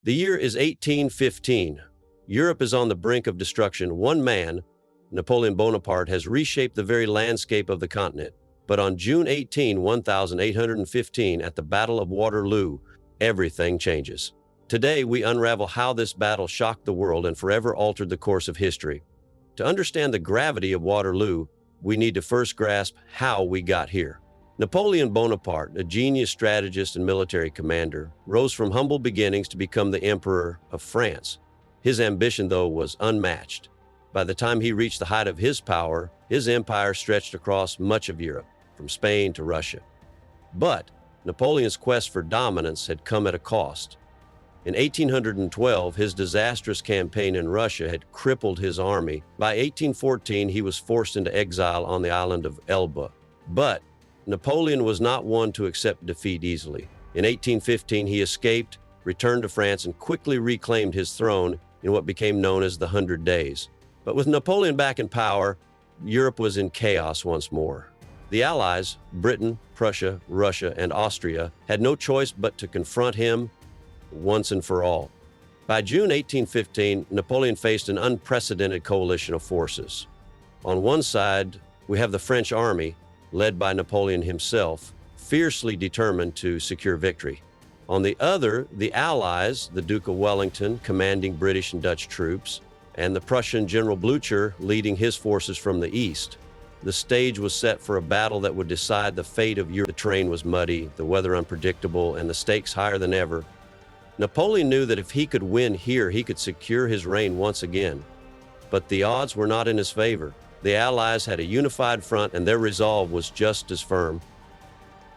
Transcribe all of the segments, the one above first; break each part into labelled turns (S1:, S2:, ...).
S1: The year is 1815. Europe is on the brink of destruction. One man, Napoleon Bonaparte, has reshaped the very landscape of the continent. But on June 18, 1815, at the Battle of Waterloo, everything changes. Today, we unravel how this battle shocked the world and forever altered the course of history. To understand the gravity of Waterloo, we need to first grasp how we got here. Napoleon Bonaparte, a genius strategist and military commander, rose from humble beginnings to become the Emperor of France. His ambition, though, was unmatched. By the time he reached the height of his power, his empire stretched across much of Europe, from Spain to Russia. But Napoleon's quest for dominance had come at a cost. In 1812, his disastrous campaign in Russia had crippled his army. By 1814, he was forced into exile on the island of Elba. But Napoleon was not one to accept defeat easily. In 1815, he escaped, returned to France, and quickly reclaimed his throne in what became known as the 100 Days. But with Napoleon back in power, Europe was in chaos once more. The Allies, Britain, Prussia, Russia, and Austria, had no choice but to confront him once and for all. By June 1815, Napoleon faced an unprecedented coalition of forces. On one side, we have the French army, led by Napoleon himself, fiercely determined to secure victory. On the other, the Allies, the Duke of Wellington commanding British and Dutch troops, and the Prussian General Blucher leading his forces from the east. The stage was set for a battle that would decide the fate of Europe. The terrain was muddy, the weather unpredictable, and the stakes higher than ever. Napoleon knew that if he could win here, he could secure his reign once again. But the odds were not in his favor. The Allies had a unified front, and their resolve was just as firm.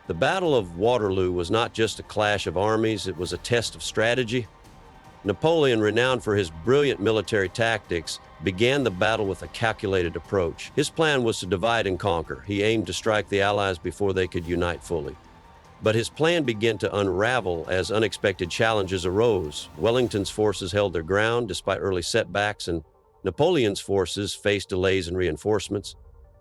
S1: The Battle of Waterloo was not just a clash of armies, it was a test of strategy. Napoleon, renowned for his brilliant military tactics, began the battle with a calculated approach. His plan was to divide and conquer. He aimed to strike the Allies before they could unite fully. But his plan began to unravel as unexpected challenges arose. Wellington's forces held their ground despite early setbacks, and Napoleon's forces faced delays in reinforcements.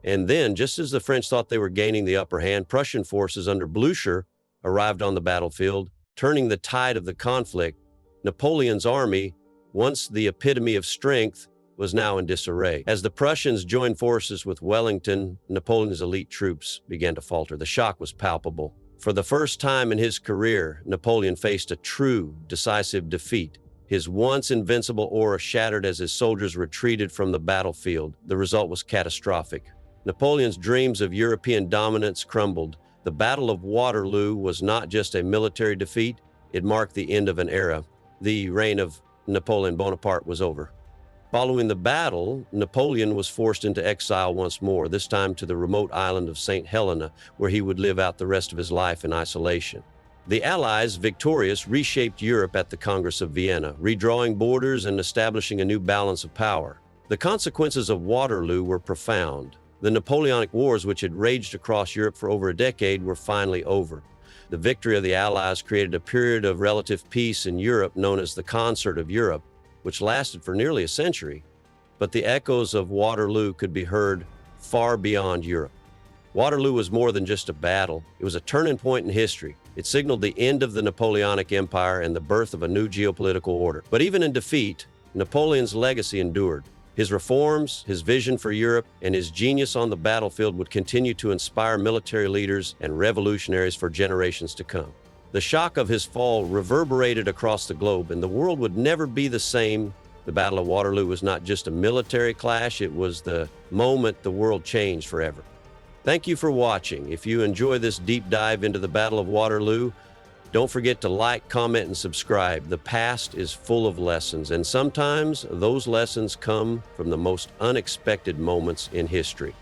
S1: And then, just as the French thought they were gaining the upper hand, Prussian forces under Blucher arrived on the battlefield, turning the tide of the conflict. Napoleon's army, once the epitome of strength, was now in disarray. As the Prussians joined forces with Wellington, Napoleon's elite troops began to falter. The shock was palpable. For the first time in his career, Napoleon faced a true, decisive defeat. His once invincible aura shattered as his soldiers retreated from the battlefield. The result was catastrophic. Napoleon's dreams of European dominance crumbled. The Battle of Waterloo was not just a military defeat, it marked the end of an era. The reign of Napoleon Bonaparte was over. Following the battle, Napoleon was forced into exile once more, this time to the remote island of St. Helena, where he would live out the rest of his life in isolation. The Allies, victorious, reshaped Europe at the Congress of Vienna, redrawing borders and establishing a new balance of power. The consequences of Waterloo were profound. The Napoleonic Wars, which had raged across Europe for over a decade, were finally over. The victory of the Allies created a period of relative peace in Europe known as the Concert of Europe, which lasted for nearly a century. But the echoes of Waterloo could be heard far beyond Europe. Waterloo was more than just a battle. It was a turning point in history. It signaled the end of the Napoleonic Empire and the birth of a new geopolitical order. But even in defeat, Napoleon's legacy endured. His reforms, his vision for Europe, and his genius on the battlefield would continue to inspire military leaders and revolutionaries for generations to come. The shock of his fall reverberated across the globe, and the world would never be the same. The Battle of Waterloo was not just a military clash, it was the moment the world changed forever. Thank you for watching. If you enjoy this deep dive into the Battle of Waterloo, don't forget to like, comment, and subscribe. The past is full of lessons, and sometimes those lessons come from the most unexpected moments in history.